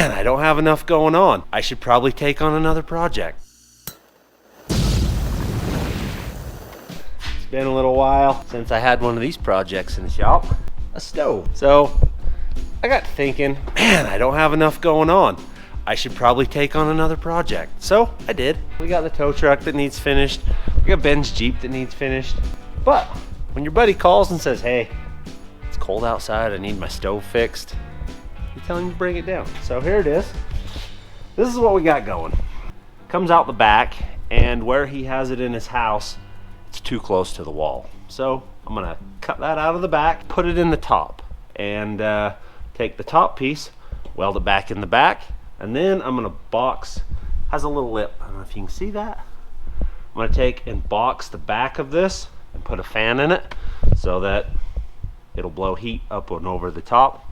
man, I don't have enough going on. I should probably take on another project. It's been a little while since I had one of these projects in the shop, a stove. So I got thinking, man, I don't have enough going on. I should probably take on another project. So I did. We got the tow truck that needs finished. We got Ben's Jeep that needs finished. But when your buddy calls and says, hey, it's cold outside, I need my stove fixed, you tell him to bring it down. So here it is. This is what we got going. Comes out the back, and where he has it in his house, it's too close to the wall. So I'm gonna cut that out of the back, put it in the top, and take the top piece, weld it back in the back, and then I'm gonna box, has a little lip, I don't know if you can see that. I'm gonna take and box the back of this and put a fan in it so that it'll blow heat up and over the top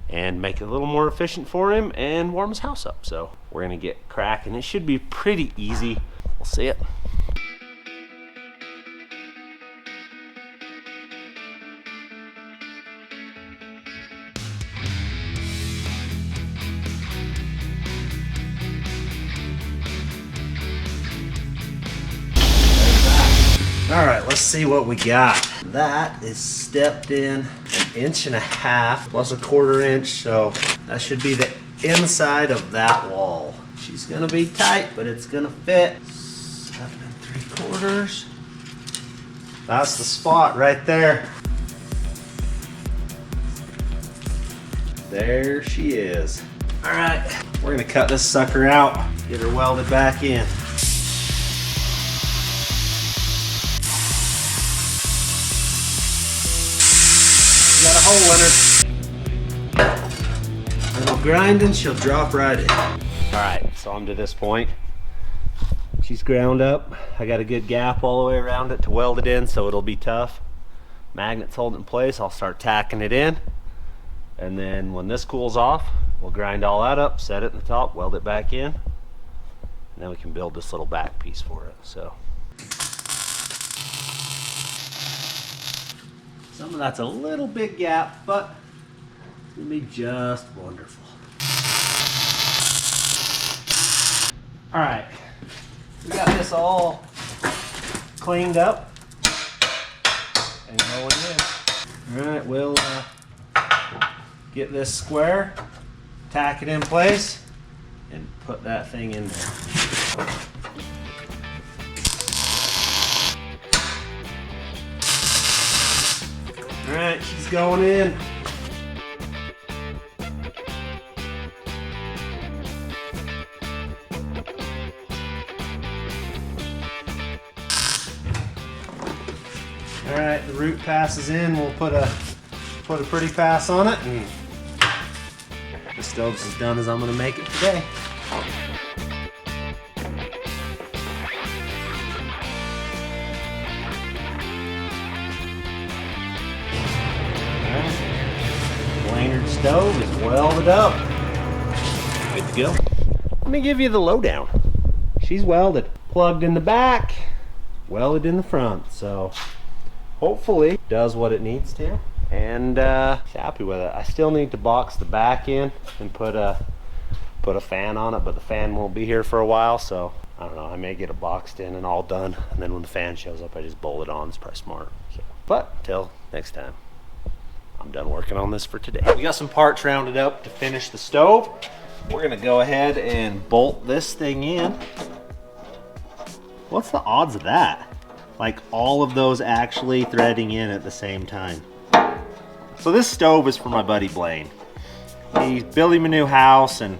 and make it a little more efficient for him and warm his house up. So we're gonna get cracking. It should be pretty easy. We'll see it. All right, let's see what we got. That is stepped in 1.5 inches plus 1/4 inch, so that should be the inside of that wall. She's gonna be tight, but it's gonna fit. 7 3/4. That's the spot right there. There she is. All right, we're gonna cut this sucker out, get her welded back in. Got a hole in her. Little grinding, she'll drop right in. All right, so I'm to this point. She's ground up. I got a good gap all the way around it to weld it in, so it'll be tough. Magnets hold it in place. I'll start tacking it in, and then when this cools off, we'll grind all that up, set it in the top, weld it back in, and then we can build this little back piece for it. So some of that's a little big gap, but it's gonna be just wonderful. All right, we got this all cleaned up and going in. All right, we'll get this square, tack it in place, and put that thing in there. All right, she's going in. All right, the root passes in. We'll put a pretty pass on it, and the stove's as done as I'm gonna make it today. Stove is welded up. Good to go. Let me give you the lowdown. She's welded, plugged in the back, welded in the front. So hopefully does what it needs to, and happy with it. I still need to box the back in and put a fan on it, but the fan won't be here for a while. So I don't know. I may get it boxed in and all done, and then when the fan shows up, I just bolt it on. It's probably smart. So, but till next time, I'm done working on this for today. We got some parts rounded up to finish the stove. We're gonna go ahead and bolt this thing in. What's the odds of that? Like all of those actually threading in at the same time. So this stove is for my buddy Blaine. He built him a new house and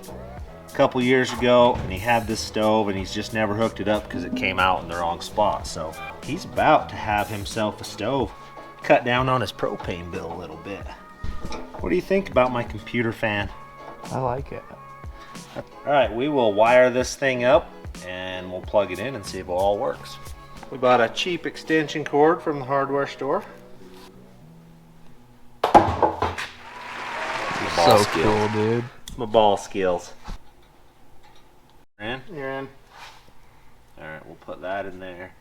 a couple years ago, and he had this stove and he's just never hooked it up because it came out in the wrong spot. So he's about to have himself a stove. Cut down on his propane bill a little bit. What do you think about my computer fan? I like it. All right, we will wire this thing up and we'll plug it in and see if it all works. We bought a cheap extension cord from the hardware store. So cool, dude. My ball skills. In? You're in. All right, we'll put that in there.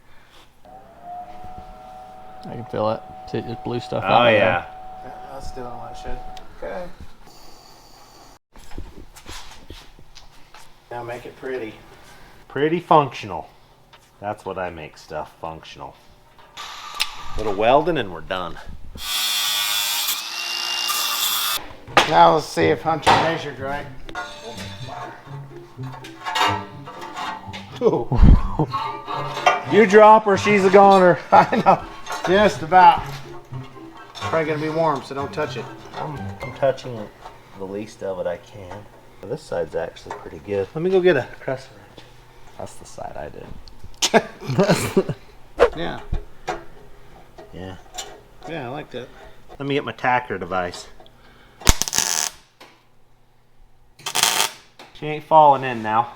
I can feel it. See, it just blew stuff out. Oh, yeah. Yeah, that's doing what it should. Okay. Now make it pretty. Pretty functional. That's what I make stuff, functional. Little welding and we're done. Now let's see if Hunter measured right. Ooh. You drop her, she's a goner. I know. Just about. Probably gonna be warm, so don't touch it. I'm touching the least of it I can. This side's actually pretty good. Let me go get a crescent wrench. That's the side I did. Yeah. Yeah. Yeah, I like that. Let me get my tacker device. She ain't falling in now.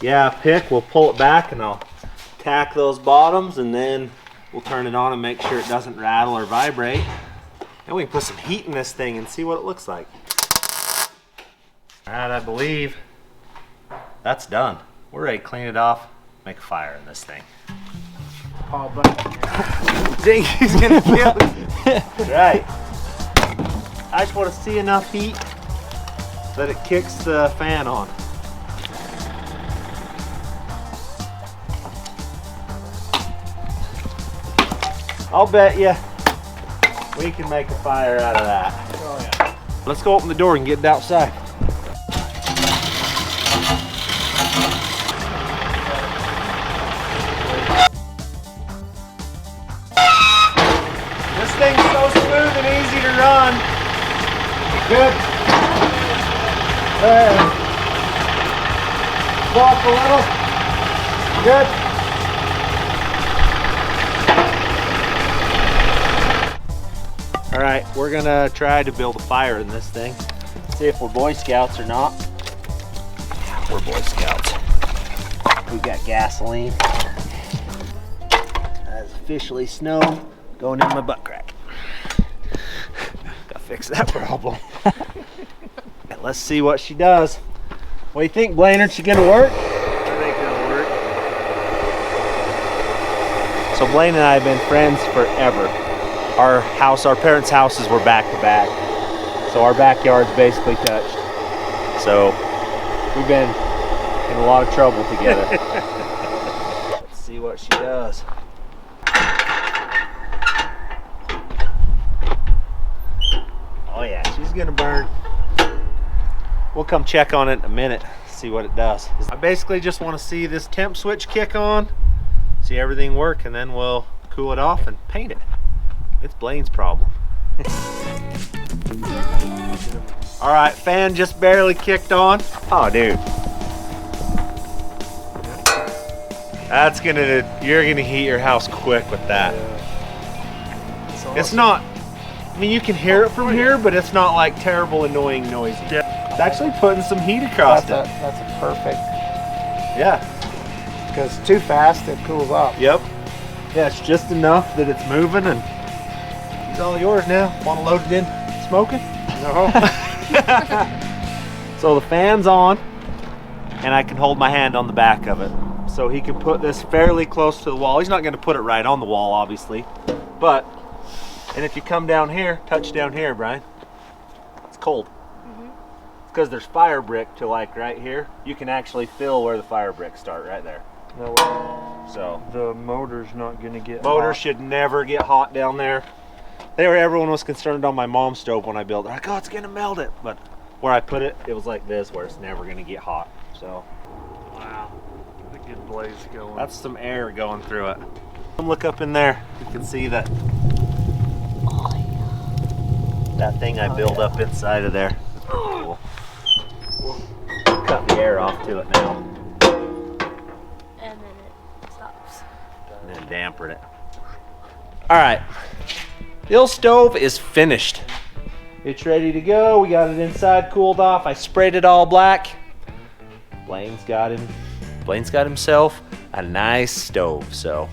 Yeah, pick, we'll pull it back and I'll tack those bottoms and then we'll turn it on and make sure it doesn't rattle or vibrate. Then we can put some heat in this thing and see what it looks like. All right, I believe that's done. We're ready to clean it off, make a fire in this thing. Paul Bunny. Dang, he's gonna kill it. Right. I just want to see enough heat that it kicks the fan on. I'll bet you we can make a fire out of that. Oh yeah. Let's go open the door and get it outside. This thing's so smooth and easy to run. Good. There. Walk a little. Good. All right, we're gonna try to build a fire in this thing. See if we're Boy Scouts or not. Yeah, we're Boy Scouts. We got gasoline. That's officially snow going in my butt crack. Gotta fix that problem. Let's see what she does. What do you think, Blainard? She gonna work? I think it'll work. So Blaine and I have been friends forever. Our parents' houses were back to back. So our backyard's basically touched. So we've been in a lot of trouble together. Let's see what she does. Oh yeah, she's gonna burn. We'll come check on it in a minute, see what it does. I basically just want to see this temp switch kick on, see everything work, and then we'll cool it off and paint it. It's Blaine's problem. All right, fan just barely kicked on. Oh, dude. That's you're gonna heat your house quick with that. Awesome. It's not, I mean, you can hear it from here, but it's not like terrible, annoying noisy. Yeah. It's actually putting some heat across it. That's a perfect. Yeah. Because too fast, it cools off. Yep. Yeah, it's just enough that it's moving and it's all yours now. Want to load it in smoking? No. So the fan's on and I can hold my hand on the back of it. So he can put this fairly close to the wall. He's not going to put it right on the wall, obviously. But, and if you come down here, touch down here, Brian, it's cold. It's because there's fire brick to like right here. You can actually feel where the fire bricks start right there. No, So the motor's not gonna get motor hot. should never get hot down there. Everyone was concerned on my mom's stove when I built it. Like, oh, it's gonna melt it. But where I put it, it was like this, where it's never gonna get hot. So, Wow, a good blaze going. that's some air going through it. Look up in there. You can see that. That thing I built up inside of there. It's pretty cool. We'll cut the air off to it now. And then it stops. And then dampen it. All right, the old stove is finished. It's ready to go. We got it inside cooled off. I sprayed it all black. Blaine's got himself a nice stove, so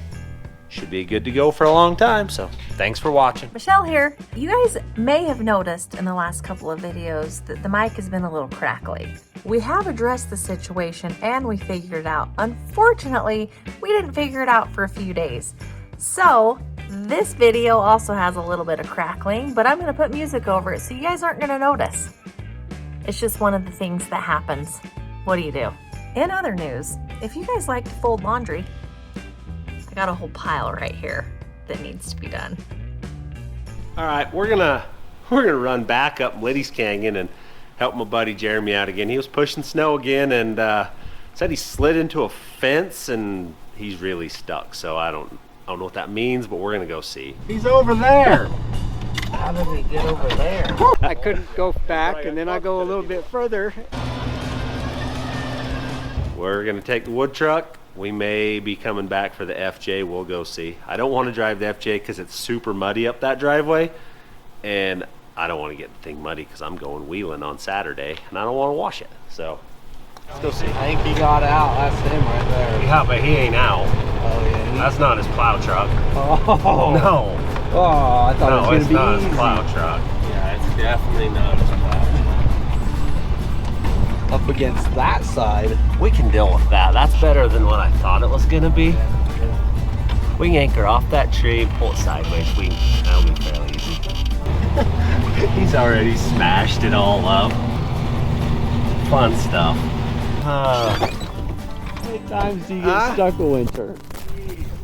should be good to go for a long time. So thanks for watching. Michelle here. You guys may have noticed in the last couple of videos that the mic has been a little crackly. We have addressed the situation and we figured it out. Unfortunately, we didn't figure it out for a few days. So this video also has a little bit of crackling, but I'm gonna put music over it so you guys aren't gonna notice. It's just one of the things that happens. What do you do? In other news, if you guys like to fold laundry, I got a whole pile right here that needs to be done. All right, we're gonna run back up Liddy's Canyon and help my buddy Jeremy out again. He was pushing snow again and said he slid into a fence and he's really stuck. So I don't know what that means, but we're gonna go see. He's over there. How did we get over there? I couldn't go back, and then I go a little bit further. We're gonna take the wood truck. We may be coming back for the FJ. We'll go see. I don't want to drive the FJ because it's super muddy up that driveway, and I don't want to get the thing muddy because I'm going wheeling on Saturday, and I don't want to wash it. So let's go see. I think he got out. That's him right there. Yeah, but he ain't out. Oh yeah. That's not his plow truck. Oh No. Oh, I thought No, it it's was not gonna be his easy. plow truck. Yeah, it's definitely not his plow truck. Up against that side. We can deal with that. That's better than what I thought it was gonna be. We can anchor off that tree, pull it sideways. That'll be fairly easy. He's already smashed it all up. Fun stuff. How many times do you get stuck a winter?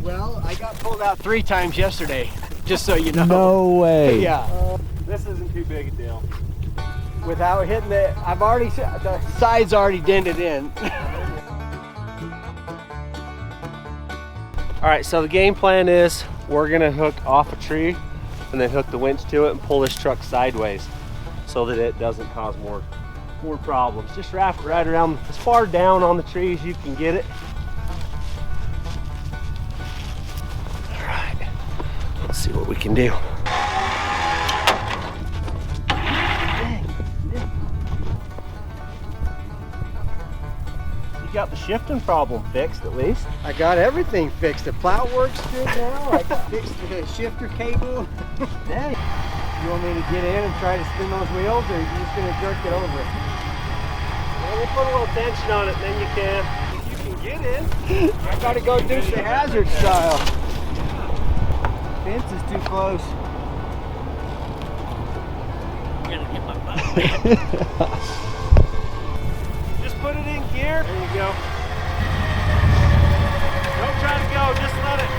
Well, I got pulled out 3 times yesterday, just so you know. No way. Yeah. This isn't too big a deal. Without hitting it, the side's already dented in. All right, so the game plan is we're gonna hook off a tree and then hook the winch to it and pull this truck sideways so that it doesn't cause more problems. Just wrap it right around as far down on the tree as you can get it. All right, let's see what we can do. You got the shifting problem fixed at least. I got everything fixed. The plow works good now. I fixed the shifter cable. Dang. You want me to get in and try to spin those wheels, or are you just going to jerk it over? Well, we'll put a little tension on it, and then you can. You can get in. I got to go do the hazard style. Fence is too close. I'm gonna get my butt. Just put it in gear. There you go. Don't try to go, just let it.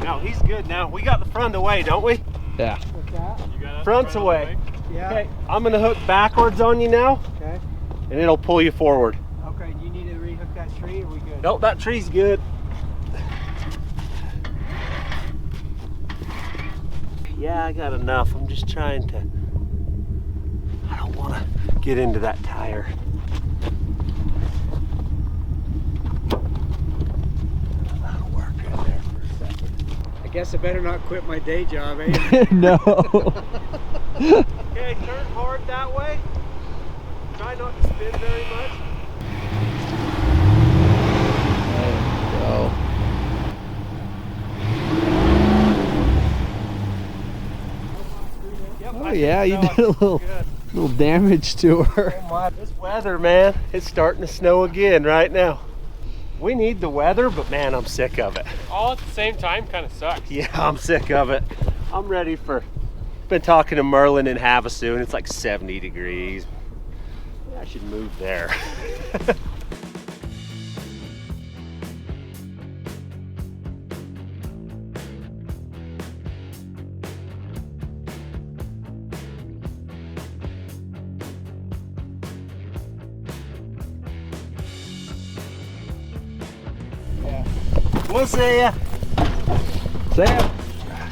No, he's good now. We got the front away, don't we? Yeah. What's that? Front's away. Yeah. Okay, I'm gonna hook backwards on you now, Okay. and it'll pull you forward. Okay, do you need to rehook that tree, or are we good? Nope, that tree's good. Yeah, I got enough. I'm just trying to, I don't want to get into that tire. That'll work right there for a second. I guess I better not quit my day job, eh? No. Okay, turn hard that way. Try not to spin very much. Oh. Yep, Oh I yeah, think you so. did a little damage to her. This weather, man, it's starting to snow again right now. We need the weather, but man, I'm sick of it. All at the same time kind of sucks. Yeah, I'm sick of it. I'm ready for, been talking to Merlin in Havasu and it's like 70 degrees. Yeah, I should move there. We'll see ya. Sam.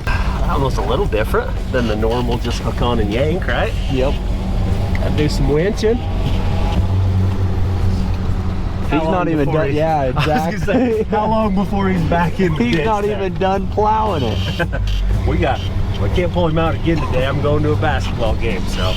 That was a little different than the normal just hook on and yank, right? Yep. Gotta do some winching. He's not even done. Yeah, exactly. How long before he's back in the He's ditch not there? even done plowing it. We can't pull him out again today. I'm going to a basketball game, so